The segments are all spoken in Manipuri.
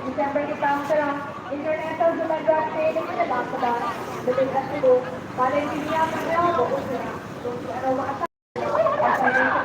December di tahun sekarang, International Human Rights Day dengan nakakada, lebih kasih pada dunia mereka fokus na. Kung ano makasama,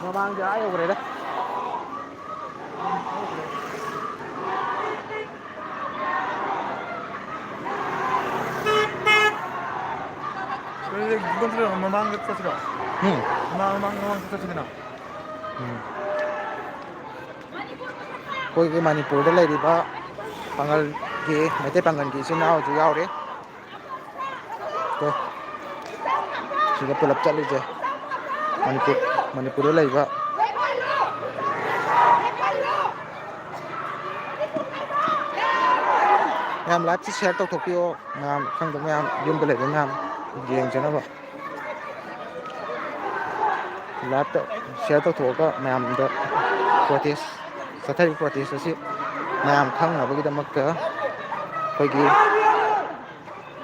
Mamangga ayaw ko rin. 이번에 mamangga sa sila. Mamangga sa sila. Koi ke Manipur da lairiba pangal ge mete pangal ge sinao ju yaure. To siga pulap chalu je. Manipur da lairiba Ma'am live share to Tokyo ma'am khang da ma'am yum da laiba ma'am jeng jana ba live share to thoka ma'am da protest Sathari protest asi mayam khang na bagi damak ka koigi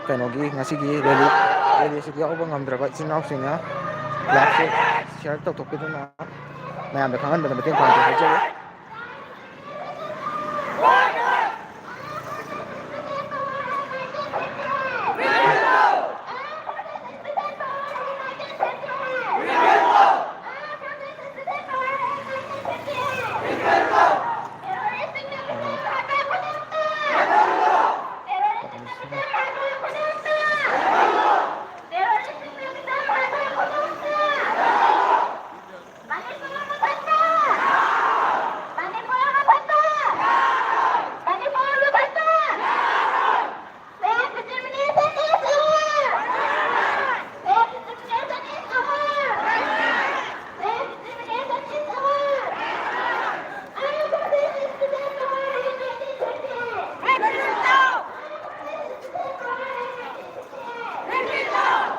kanogi ngasigi rally si yaw bang amdra ba sinau singa live share to thokki na mayam da khangan da mateng pan ta jaw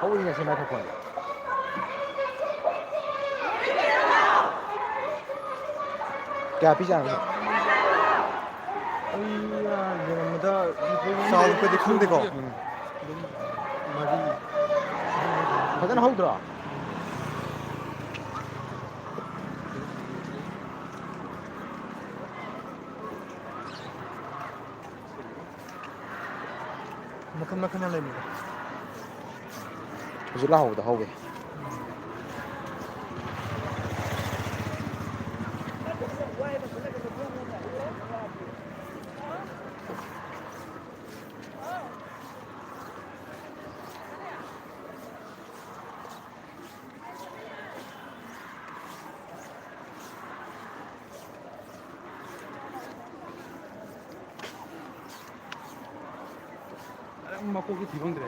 Hawin sa microphone. Kaya pizza. Sound ko di khande ko. Fazana hawdra. Makan na lemi. Huzur la hawda hawe. Makoki tibang dire.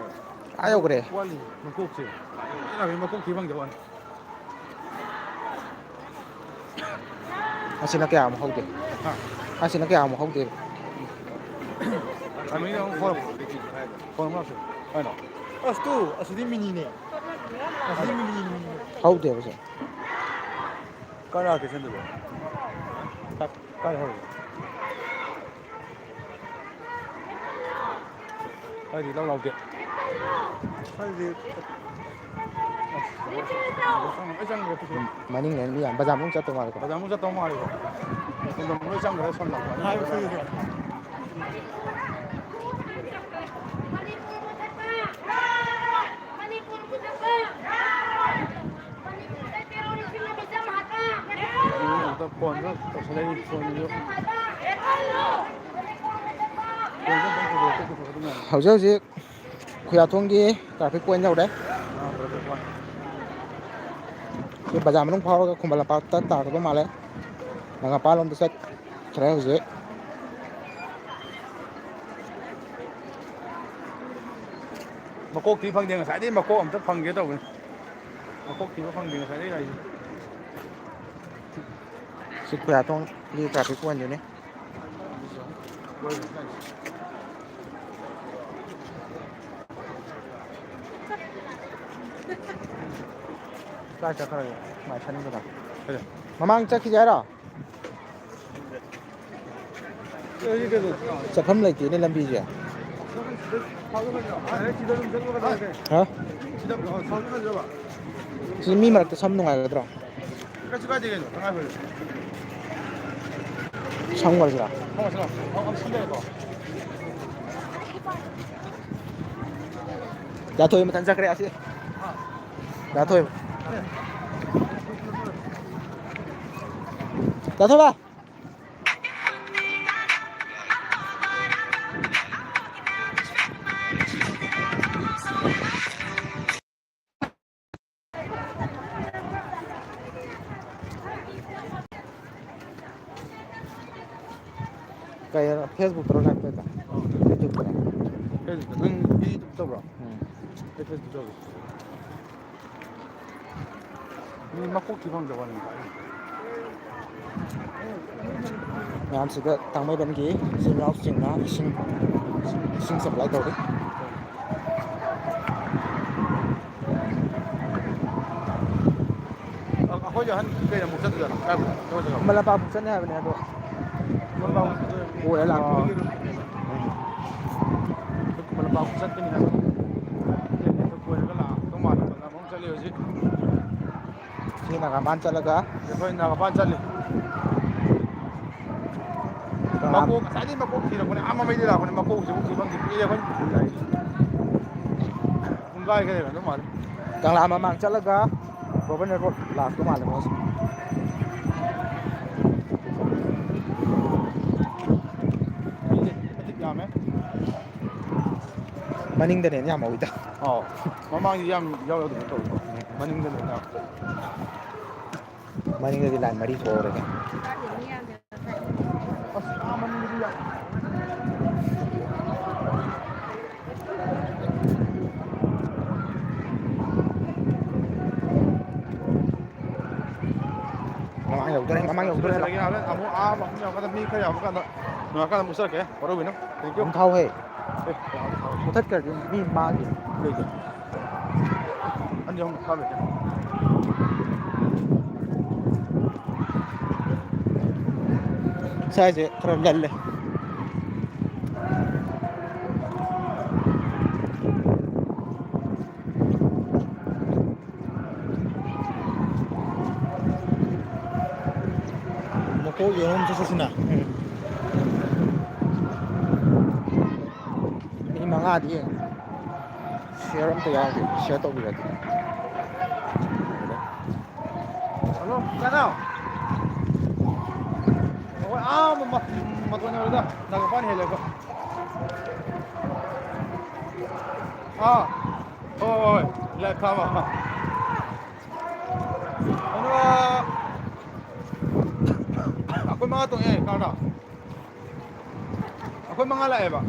Ayaw kore. Wali makok se. Ina makok tibang jawan. Asina kaya mo hawde. Ha. Asina kaya mo hawde. Kami ang form na se. Ano. Astu, asudi mini ne. Asudi mini. Hawde basa. Kara ke sende. Tak kai ho. ꯍꯥꯏꯗꯤ ꯂꯧ ꯂꯧꯗꯦ ꯍꯥꯏꯗꯤ ꯑꯩ ꯆꯪꯈ꯭ꯔꯦ ꯃꯅꯤꯡꯗ ꯃꯤ ꯌꯥꯝ ꯕꯖꯥꯔ ꯃꯅꯨꯡ ꯆꯠꯇꯧ ꯃꯥꯜꯂꯦꯀꯣ ꯕꯖꯥꯔꯃꯨꯛ ꯆꯠꯇꯧ ꯃꯥꯜꯂꯦꯀꯣ ꯂꯣꯏ ꯆꯪꯈ꯭ꯔꯦ ꯁꯝ ꯂꯥꯛꯄ ꯐꯣꯟꯁꯨ ꯇꯧꯁꯜꯂꯛꯏ ꯐꯣꯟꯁꯨ ꯍꯧꯖꯤꯛ ꯍꯧꯖꯤꯛ ꯈꯨꯌꯥꯊꯣꯡꯒꯤ ꯇ꯭ꯔꯥꯐꯤꯛ ꯄꯣꯏꯟ ꯌꯧꯔꯦ ꯁꯤ ꯕꯖꯥꯔ ꯃꯅꯨꯡ ꯐꯥꯎꯔꯒ ꯈꯨꯃꯟ ꯂꯝꯄꯥꯛꯇ ꯇꯥꯒꯗꯕ ꯃꯥꯜꯂꯦ ꯅꯒꯥꯃꯄꯥꯜ ꯂꯣꯝꯗ ꯆꯠꯈ꯭ꯔꯦ ꯍꯧꯖꯤꯛ ꯃꯀꯣꯛ ꯊꯤ ꯐꯪꯗꯦ ꯉꯁꯥꯏꯗꯩ ꯃꯀꯣꯛ ꯑꯝꯇ ꯐꯪꯒꯦ ꯇꯧꯕꯅꯤ ꯃꯀꯣꯛ ꯊꯤꯕ ꯐꯪꯗꯦ ꯉꯁꯥꯏꯗꯩ ꯂꯥꯛꯏꯁꯦ ꯁꯤ ꯈꯨꯌꯥꯊꯣꯡꯒꯤ ꯇ꯭ꯔꯥꯐꯤꯛ ꯄꯣꯏꯟꯗꯨꯅꯤ ꯀꯥꯏ ꯆꯠꯈ꯭ꯔꯒꯦ ꯃꯥꯏ ꯁꯟꯕꯗꯣ ꯃꯃꯥꯡ ꯆꯠꯈꯤꯁꯦ ꯍꯥꯏꯔꯣ ꯆꯠꯐꯝ ꯂꯩꯇꯦꯅꯦ ꯂꯝꯕꯤꯁꯦ ꯍꯥ ꯁꯤ ꯃꯤ ꯃꯔꯛꯇ ꯁꯝ ꯅꯨꯡꯉꯥꯏꯒꯗ꯭ꯔꯣ ꯀꯩꯁꯨ ꯀꯥꯏꯗꯦ ꯀꯩꯅꯣ ꯇꯉꯥꯏ ꯁꯝꯈ꯭ꯔꯁꯤꯔꯥ ꯌꯥꯊꯣꯏ ꯃꯊꯟ ꯆꯠꯈ꯭ꯔꯦ ꯑꯁꯤ ꯌꯥꯊꯣꯏ ꯌꯥꯊꯣꯏꯕ ꯀꯩꯅꯣ ꯐꯦꯁꯕꯨꯛꯇꯔꯣ ꯂꯥꯏꯞ ꯇꯧꯔꯤꯗꯣ ꯌꯨꯇ꯭ꯌꯨꯕꯇꯔꯣ ꯐꯦꯁꯕꯨꯛꯇ ꯅꯪ ꯌꯨꯇ꯭ꯌꯨꯕ ꯇꯧꯕ꯭ꯔꯣ ꯑꯩ ꯐꯦꯁꯕꯨꯛ ꯇꯧꯋꯤ ꯃꯤ ꯃꯀꯣꯛ ꯊꯤ ꯐꯪꯗꯕ ꯋꯥꯅꯤ ꯃꯌꯥꯝꯁꯤꯗ ꯊꯥꯡꯃꯩꯕꯟꯒꯤ ꯏꯆꯤꯜ ꯏꯅꯥꯎꯁꯤꯡꯅ ꯏꯁꯤꯡ ꯁꯄ꯭ꯂꯥꯏ ꯇꯧꯔꯤ ꯑꯩꯈꯣꯏꯁꯦ ꯑꯍꯟ ꯀꯩ ꯑꯃꯨꯛ ꯆꯠꯇꯣꯏꯖꯥꯠꯅꯣ ꯈꯨꯃꯟ ꯂꯝꯄꯥꯛꯃꯨꯛ ꯆꯠꯅꯤ ꯍꯥꯏꯕꯅꯦ ꯑꯗꯣ ꯀꯣꯏꯔ ꯂꯥꯛꯇꯣꯏ ꯈꯨꯃꯟ ꯂꯝꯄꯥꯛꯃꯨꯛ ꯆꯠꯀꯅꯤ ꯍꯥꯏꯕ ꯀꯣꯏꯔꯒ ꯂꯥꯛꯇꯧ ꯃꯥꯜꯂꯦ ꯕꯖꯥꯔꯐꯥꯎ ꯆꯠꯂꯤ ꯍꯧꯖꯤꯛ ꯁꯤ ꯅꯒꯥꯃꯄꯥꯜ ꯆꯠꯂꯒ ꯑꯩꯈꯣꯏ ꯅꯒꯥꯃꯄꯥꯜ ꯆꯠꯂꯤ ꯃꯀꯣꯛ ꯉꯁꯥꯏꯗꯩ ꯃꯀꯣꯛ ꯊꯤꯔꯛꯄꯅꯦ ꯑꯥ ꯃꯃꯩꯗꯩ ꯂꯥꯛꯄꯅꯦ ꯃꯀꯣꯛꯁꯤꯕꯨ ꯊꯤ ꯐꯪꯗꯦ ꯀꯨꯏꯔꯦ ꯑꯩꯈꯣꯏꯅ ꯂꯥꯛꯏꯁꯦ ꯄꯨꯡꯈꯥꯏ ꯈꯔ ꯍꯦꯜꯂꯝꯗꯧ ꯃꯥꯜꯂꯦ ꯀꯪꯂꯥ ꯃꯃꯥꯡ ꯆꯠꯂꯒ ꯒꯣꯕꯔꯅꯔ ꯔꯣꯗ ꯂꯥꯛꯇꯧ ꯃꯥꯜꯂꯦ ꯃꯣꯏꯁꯦ ꯃꯤꯁꯦ ꯃꯇꯤꯛ ꯌꯥꯝꯃꯦ ꯃꯅꯤꯡꯗꯅ ꯍꯦꯟꯅ ꯌꯥꯝꯍꯧꯋꯤꯗ ꯑꯥꯎ ꯃꯃꯥꯡꯁꯤ ꯌꯥꯝ ꯌꯥꯎꯗꯒꯨꯝ ꯇꯧꯋꯤꯀꯣ ꯃꯅꯤꯡꯗꯅ ꯍꯦꯟꯅ ꯌꯥꯝꯃꯦ ꯃꯅꯤꯡꯗꯗꯤ ꯂꯥꯏꯟ ꯃꯔꯤ ꯊꯣꯛꯍꯧꯔꯦ ꯀꯩꯅꯣ ꯑꯁ ꯑꯥ ꯃꯅꯤꯡꯗꯗꯤ ꯌꯥꯝ ꯃꯃꯥꯡ ꯌꯧꯗꯣꯔꯦ ꯃꯃꯥꯡ ꯑꯁꯤ ꯌꯧꯗꯣꯔꯦ ꯂꯣꯏꯁꯤꯜꯂꯒꯦ ꯂꯥꯛꯑꯣ ꯍꯣꯔꯦꯟ ꯑꯃꯨꯛ ꯃꯐꯝ ꯌꯧꯔꯀꯥꯟꯗ ꯃꯤ ꯈꯔ ꯌꯥꯝꯕ ꯀꯥꯟꯗ ꯌꯧꯔꯀꯥꯟꯗ ꯑꯃꯨꯛ ꯆꯠꯂꯛꯀꯦ ꯋꯥꯔꯧꯕꯤꯅꯨ ꯊꯦꯡꯀ꯭ꯌꯨ ꯑꯗꯨꯝ ꯊꯥꯎꯍꯦ ꯑꯦ ꯌꯥꯔꯗꯤ ꯊꯥꯎ ꯃꯨꯊꯠꯈ꯭ꯔꯗꯤ ꯃꯤ ꯃꯥꯡꯈꯤꯅꯤ ꯀꯩꯒꯤ ꯑꯅꯤ ꯑꯍꯨꯝ ꯊꯥ ꯂꯣꯏꯔꯦ ꯁ꯭ꯋꯥꯏꯁꯦ ꯈꯔ ꯉꯜꯂꯦ ꯃꯀꯣꯛ ꯌꯦꯡꯉꯨ ꯆꯠꯁꯤꯅ ꯃꯤ ꯃꯉꯥꯗꯤ ꯌꯦꯡꯉꯦ ꯁꯤꯌꯔ ꯑꯝꯇ ꯌꯥꯎꯗꯦ ꯁꯤꯌꯔ ꯇꯧꯕꯤꯔꯗꯤ ꯍꯜꯂꯣ ꯆꯦꯅꯥꯎ ꯑꯩꯈꯣꯏ ꯑꯥ ꯃꯇꯣꯟ ꯌꯧꯔꯦꯗ ꯅꯒꯥꯃꯄꯥꯜ ꯍꯦꯜꯂꯦ ꯑꯩꯈꯣꯏ ꯑꯥ ꯍꯣꯏ ꯍꯣꯏ ꯂꯥꯏꯚ ꯊꯥꯕ ꯀꯩꯅꯣ ꯑꯩꯈꯣꯏ ꯃꯉꯥ ꯇꯣꯡꯉꯦ ꯀꯥꯔꯗ ꯑꯩꯈꯣꯏ ꯃꯉꯥ ꯂꯥꯛꯑꯦꯕ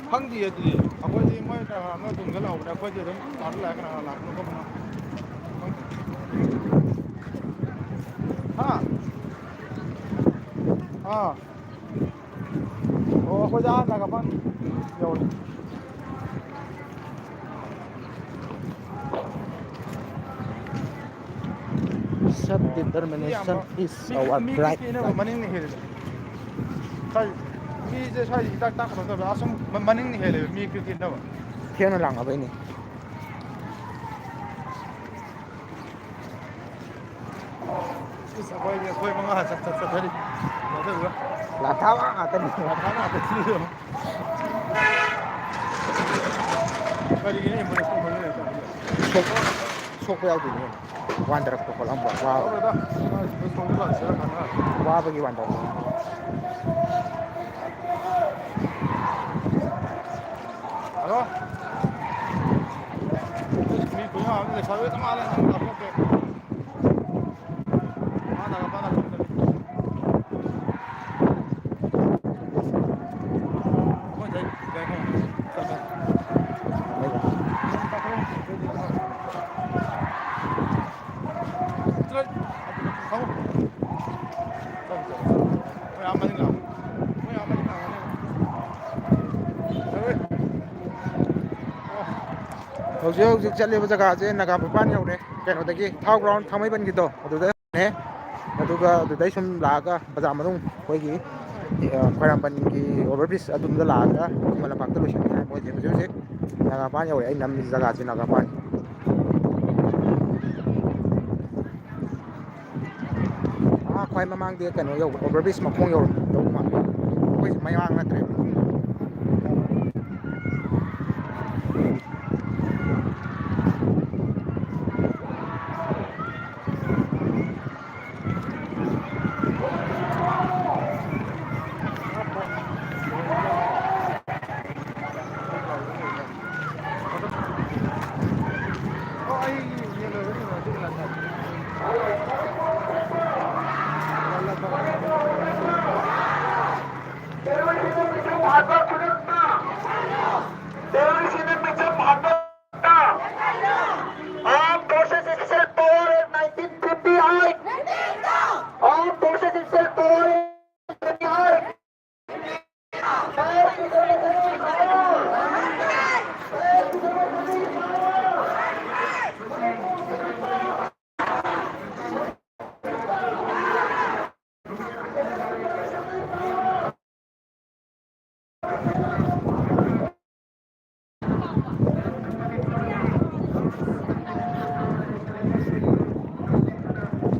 ꯈꯪꯗꯤꯌꯦ ꯑꯗꯨꯗꯤ ꯑꯩꯈꯣꯏꯗꯤ ꯃꯣꯏ ꯀꯅꯥ ꯀꯅꯥꯅꯣ ꯇꯨꯡꯗ ꯂꯥꯛꯍꯧꯕꯅꯦ ꯑꯩꯈꯣꯏꯗꯤ ꯑꯗꯨꯝ ꯀꯥꯔꯗ ꯂꯥꯛꯑꯦ ꯀꯅꯥ ꯀꯅꯥ ꯂꯥꯛꯄꯅꯣ ꯈꯣꯠꯄꯅꯣ ꯈꯪꯗꯦ ꯍꯥ ꯑꯥ ꯑꯣ ꯑꯩꯈꯣꯏꯗꯤ ꯑꯥ ꯅꯒꯥꯃꯄꯥꯜ ꯌꯧꯔꯦ ꯁꯦꯜꯐ ꯑꯣ ꯃꯤ ꯗꯤꯇꯔꯃꯤꯅꯦꯁꯟ ꯌꯥꯝꯕ ꯏꯁ ꯑꯋꯥꯔ ꯃꯤ ꯕ꯭ꯔꯥꯏꯠ ꯄꯤꯅꯕ ꯂꯥꯏꯠ ꯃꯅꯤꯡꯅ ꯍꯦꯜꯂꯤꯗ ꯁ꯭ꯋꯥꯏ ꯃꯤꯁꯦ ꯁ꯭ꯋꯥꯏꯗ ꯍꯤꯗꯥꯛ ꯇꯥꯛꯀꯗꯧꯕ ꯑꯁꯨꯝ ꯃꯅꯤꯡꯅ ꯍꯦꯜꯂꯦꯕ ꯃꯤ ꯀ꯭ꯔꯤꯀꯦꯠꯅꯕ ꯊꯦꯡꯅ ꯂꯥꯡꯉꯕꯩꯅꯤ ꯑꯩꯈꯣꯏ ꯃꯉꯥ ꯆꯠꯊꯔꯤ ꯂꯥꯊꯥꯕ ꯉꯥꯛꯇꯅꯤ ꯀꯔꯤꯒꯤꯅꯣ ꯑꯦꯝꯕꯨꯂꯦꯟꯁ ꯁꯣꯛꯄ ꯌꯥꯎꯗꯣꯏꯅꯦ ꯋꯥꯟꯊꯔꯛꯄ ꯈꯣꯠꯂꯝꯕ ꯋꯥꯕꯒꯤ ꯋꯥꯟꯊꯕ ꯍꯜꯂꯣ ꯃꯤ ꯈꯨꯌꯥꯝ ꯑꯃ ꯂꯩꯁꯥꯕꯤ ꯆꯞ ꯃꯥꯟꯅꯩ ꯍꯧꯖꯤꯛ ꯍꯧꯖꯤꯛ ꯆꯠꯂꯤꯕ ꯖꯒꯥꯁꯦ ꯅꯥꯒꯥꯃꯄꯥꯟ ꯌꯧꯔꯦ ꯀꯩꯅꯣꯗꯒꯤ ꯊꯥꯎ ꯒ꯭ꯔꯥꯎꯟ ꯊꯥꯡꯃꯩꯕꯟꯒꯤꯗꯣ ꯑꯗꯨꯗꯅꯦ ꯑꯗꯨꯒ ꯑꯗꯨꯗꯩ ꯁꯨꯝ ꯂꯥꯛꯑꯒ ꯕꯖꯥꯔ ꯃꯅꯨꯡ ꯑꯩꯈꯣꯏꯒꯤ ꯈ꯭ꯋꯥꯏꯔꯝꯕꯟꯒꯤ ꯑꯣꯚꯔ ꯕ꯭ꯔꯤꯖ ꯑꯗꯨꯝꯗ ꯂꯥꯛꯑꯒ ꯈꯨꯃꯟ ꯂꯝꯄꯥꯛꯇ ꯂꯣꯏꯁꯤꯟꯒꯦ ꯍꯥꯏ ꯃꯣꯏꯁꯦ ꯍꯧꯖꯤꯛ ꯍꯧꯖꯤꯛ ꯅꯥꯒꯥꯃꯄꯥꯟ ꯌꯧꯔꯦ ꯑꯩ ꯅꯝꯃꯤ ꯖꯒꯥꯁꯦ ꯅꯥꯒꯥꯃꯄꯥꯟ ꯈ꯭ꯋꯥꯏ ꯃꯃꯥꯡꯗꯤ ꯀꯩꯅꯣ ꯌꯧꯕ ꯑꯣꯚꯔ ꯕ꯭ꯔꯤꯖ ꯃꯈꯣꯡ ꯌꯧꯔꯝꯗꯧ ꯃꯥꯜꯂꯦ ꯑꯩꯈꯣꯏꯁꯦ ꯃꯌꯥꯡ ꯅꯠꯇ꯭ꯔꯦꯕ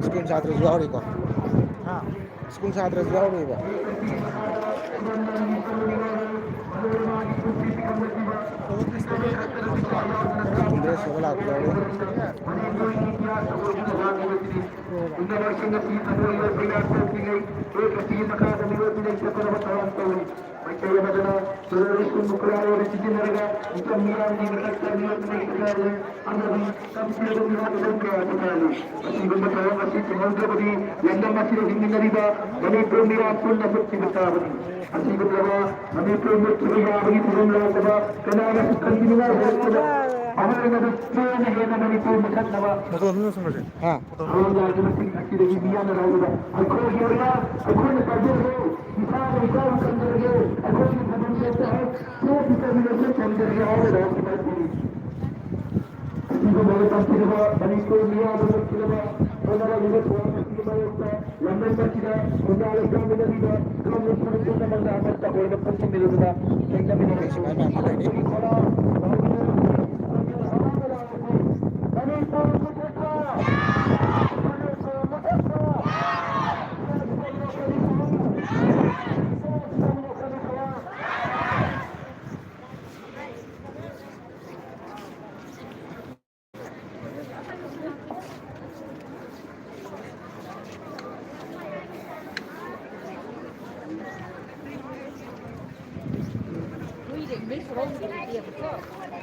ꯁ꯭ꯀꯨꯜ ꯁꯥꯇ꯭ꯔꯁꯨ ꯌꯥꯎꯔꯤꯀꯣ ꯁ꯭ꯀꯨꯜ ꯁꯥꯇ꯭ꯔꯁꯨ ꯌꯥꯎꯔꯤꯕ ꯗ꯭ꯔꯦꯁ ꯁꯦꯠꯂ ꯂꯥꯛꯄ ꯌꯥꯎꯔꯤ ꯍꯥ ꯄ꯭ꯔꯤꯟꯁꯤꯄꯥꯜ ꯃꯌꯥꯝꯁꯨ ꯂꯩꯔꯤ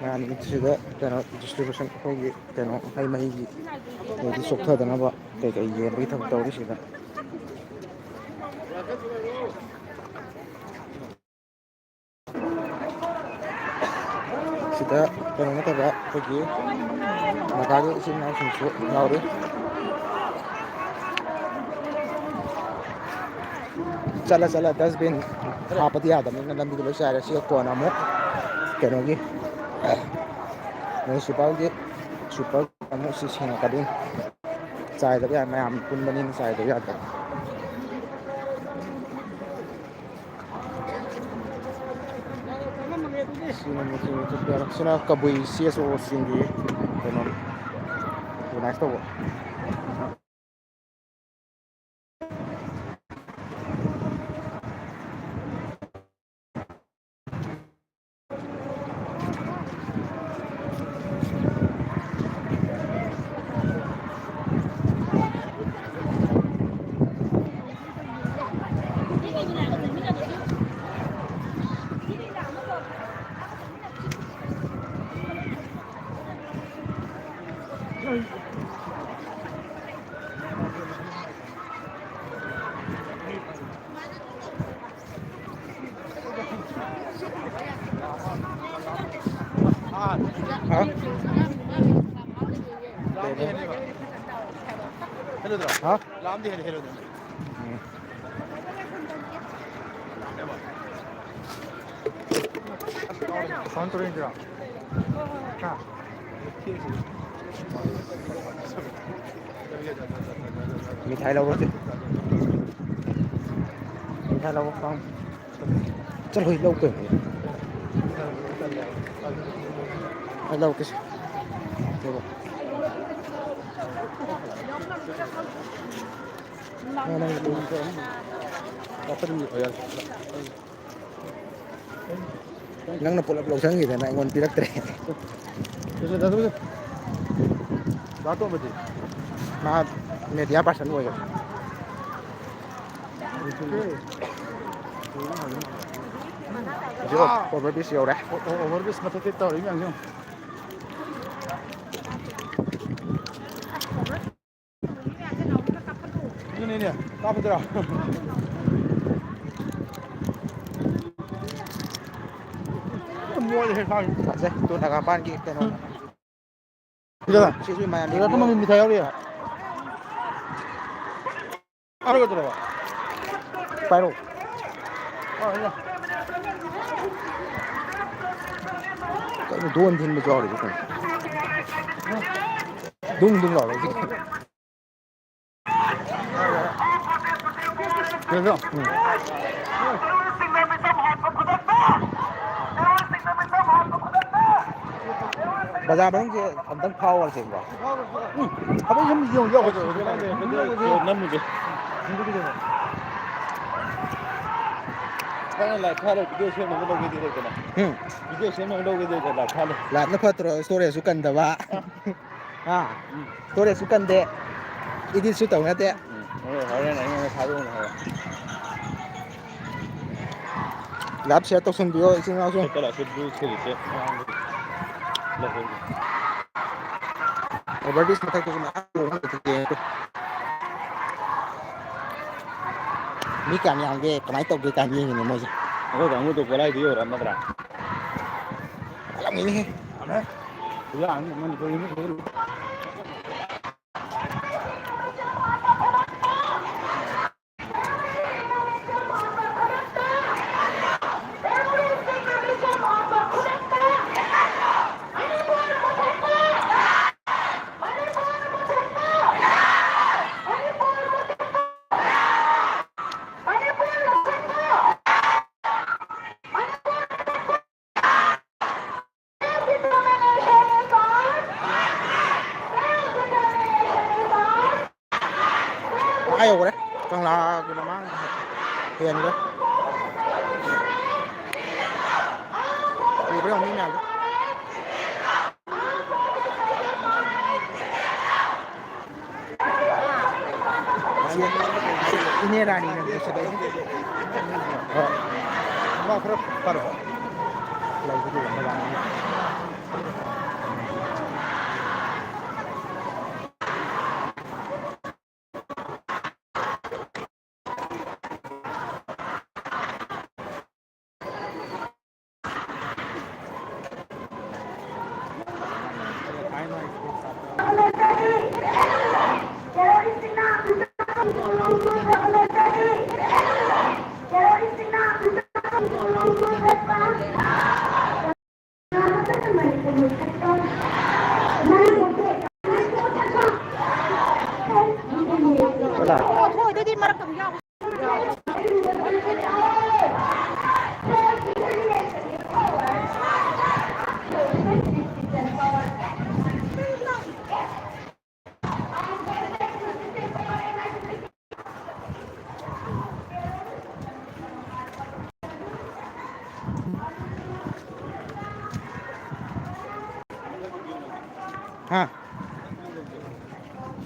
ꯃꯌꯥꯝꯁꯤꯗ ꯀꯩꯅꯣ ꯗꯤꯁꯇ꯭ꯔꯤꯕ꯭ꯌꯨꯁꯟ ꯑꯩꯈꯣꯏꯒꯤ ꯀꯩꯅꯣ ꯍꯩ ꯃꯍꯤꯒꯤ ꯑꯗꯩꯗꯤ ꯆꯣꯛꯊꯗꯅꯕ ꯀꯩꯀꯩ ꯌꯦꯟꯕꯒꯤ ꯊꯕꯛ ꯇꯧꯔꯤꯁꯤꯗ ꯁꯤꯗ ꯀꯩꯅꯣ ꯅꯠꯇꯕ ꯑꯩꯈꯣꯏꯒꯤ ꯅꯥꯒꯥꯒꯤ ꯏꯆꯤꯟ ꯏꯅꯥꯎꯁꯤꯡꯁꯨ ꯌꯥꯎꯔꯤ ꯆꯠꯂ ꯆꯠꯂ ꯗꯁꯕꯤꯟ ꯍꯥꯞꯄꯗꯤ ꯌꯥꯗꯕꯅꯤꯅ ꯂꯝꯕꯤꯗ ꯂꯣꯏ ꯆꯥꯏꯔꯦ ꯁꯤꯒ ꯀꯣꯟꯅ ꯑꯃꯨꯛ ꯀꯩꯅꯣꯒꯤ ꯃ꯭ꯌꯨꯅꯤꯁꯤꯄꯥꯜꯒꯤ ꯁꯨꯄꯔ ꯑꯃꯨꯛ ꯁꯤ ꯁꯦꯡꯉꯛꯀꯗꯣꯏꯅꯤ ꯆꯥꯏꯗꯕ ꯌꯥꯏ ꯃꯌꯥꯝ ꯄꯨꯟꯕꯅꯤꯅ ꯆꯥꯏꯗꯕ ꯌꯥꯗꯕ sina kabui CSO singi kainom organize tawbo ha hello dra ha lam di hello control dra ha mithai lau rồi mithai lau không chắc hơi lâu tuổi lâu cái đây rồi này đúng rồi nang na pull up sang gitu na ngon pirak tre dato bade na media person wo yo jo over bis yo ra over bis mata te tawri yang yang ini apa dra mua thì phải thật đấy tôi đã gặp bạn kia cái nó bây giờ chị duy mà bây giờ mình đi theo đi à ăn cái gì phải rồi cái nó đuôn thiên mới cho được cái đung đung lỏ rồi chứ được không bà ra bán cái ông tấn phao là gì vậy không biết dùng dùng vô cái này năm mươi cái này khá là video xem mình đâu cái gì đấy cái này video xem mình đâu cái gì cái là khá là nó phát rồi story sukan da ba story sukan de edit su tàu nè hỏi này này khá luôn này lab share to sun bio isin ao sun cái là cái blue cái gì overdies matai to na lo na ke mi kan yang ge kamai to ge kan yin ni mo ji aku dah ngutip kolai dia orang mana alam ini ada pulang mana kau ini kau ai rồi đấy còn là cái nó mang tiền đấy thì bây giờ như nào ini rani nanti sudah ini mau kerap kerap lagi dulu malam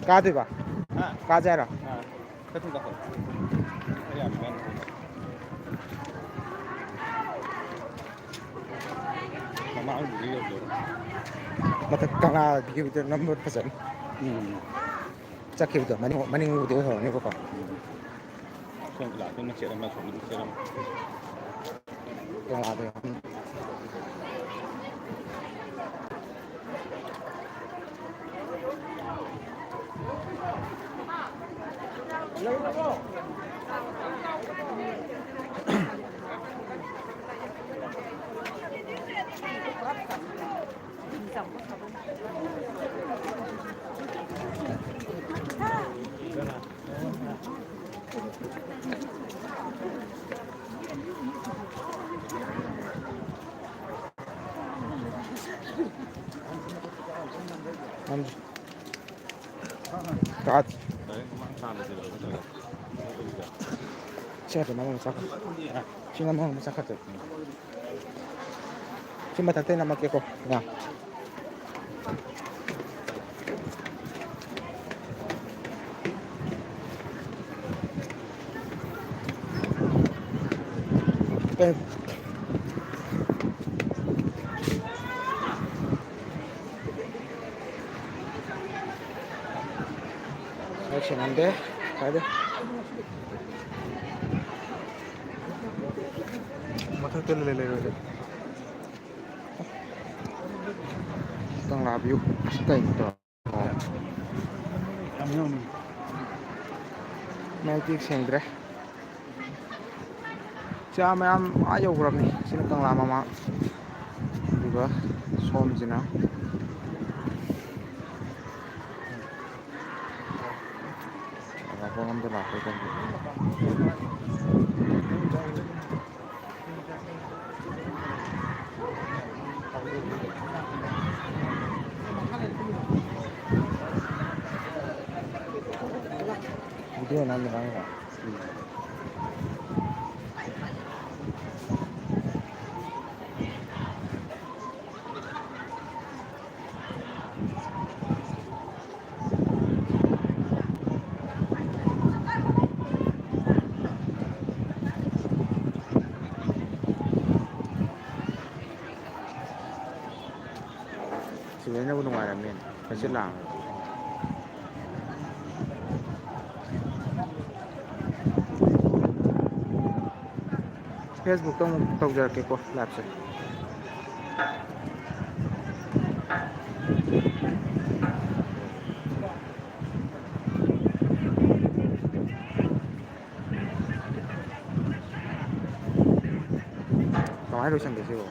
ꯀꯥꯗꯣꯏꯕ ꯍꯥ ꯀꯥꯖꯦ ꯍꯥꯏꯔꯣ ꯈꯤꯇꯪ ꯀꯥꯈꯠ ꯌꯥꯝ ꯀꯟꯅ ꯃꯃꯥꯡꯗꯨꯗꯤ ꯌꯧꯗꯣꯔꯦ ꯃꯊꯛ ꯀꯪꯂꯥꯒꯤꯗ ꯅꯝꯕ ꯐꯖꯅꯤ ꯆꯠꯈꯤꯕꯗꯣ ꯃꯅꯤꯡꯕꯨꯗꯤ ꯑꯣꯏꯍꯧꯔꯅꯦꯕꯀꯣ ꯁꯣꯝꯗ ꯂꯥꯛꯇꯣꯏ ꯃꯆꯦꯠ ꯑꯃ ꯁꯣꯝꯗ ꯃꯆꯦꯠ ꯑꯃ ꯀꯪꯂꯥꯗ ꯀꯥ ꯁꯤꯉꯥꯛꯇ ꯅꯝꯃꯒ ꯆꯥꯈꯠ ꯁꯤ ꯅꯝꯃꯒ ꯆꯥꯈꯠꯇꯣꯏ ꯁꯤ ꯃꯊꯛꯇꯩ ꯅꯝꯃꯛꯀꯦꯀꯣ ꯉꯥ ꯅꯝꯗꯦ ꯀꯥꯏꯗꯦ ꯃꯊꯛꯇ ꯂꯩꯔꯣꯏꯗ ꯀꯪꯂꯥ ꯚ꯭ꯌꯨ ꯑꯁ ꯀꯩꯅꯣ ꯇꯧꯔ ꯌꯥꯝ ꯌꯧꯅꯤ ꯃꯌꯦꯛꯇꯤ ꯁꯦꯡꯗ꯭ꯔꯦ ꯆꯥ ꯃꯌꯥꯝ ꯑꯥ ꯌꯧꯈ꯭ꯔꯕꯅꯤ ꯁꯤꯅ ꯀꯪꯂꯥ ꯃꯃꯥꯡ ꯑꯗꯨꯒ ꯁꯣꯝꯁꯤꯅ ꯂꯝꯗ ꯂꯥꯛꯄꯩ ꯇꯧꯕ ꯚꯤꯗꯤꯑꯣ ꯅꯝꯃꯤꯔ ꯁꯤꯗꯅꯕꯨ ꯅꯨꯡꯉꯥꯏꯔꯝꯅꯤ ꯍꯪꯆꯤꯠ ꯂꯥꯡꯉꯒ ꯐꯦꯁꯕꯨꯛꯇ ꯑꯃꯨꯛ ꯇꯧꯖꯔꯛꯀꯦꯀꯣ ꯂꯥꯏꯞꯁꯦ ꯀꯃꯥꯏꯅ ꯂꯣꯏꯁꯟꯒꯦ ꯁꯤꯕꯣ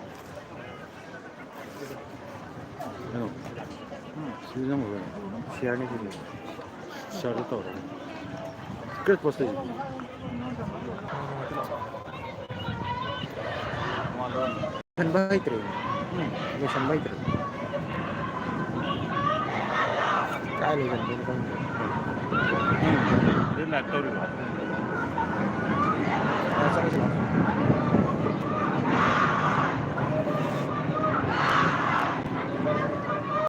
ꯁꯤꯗ ꯅꯝꯃꯒ ꯁꯤꯌꯥꯔꯅꯤ ꯁꯤꯗꯤ ꯁꯤꯌꯔꯗꯣ ꯇꯧꯔꯒ ꯀ꯭ꯔꯦꯠ ꯄꯣꯁ ꯇꯧꯏ ꯂꯣꯏꯁꯟꯕ ꯍꯩꯇ꯭ꯔꯦ ꯂꯣꯏꯁꯟꯕ ꯍꯩꯇ꯭ꯔꯦ ꯀꯥꯏ ꯂꯣꯏꯁꯟꯗꯣꯏꯅꯣ ꯈꯪꯗ꯭ꯔꯦ ꯂꯥꯏꯚ ꯇꯧꯔꯤꯕꯣ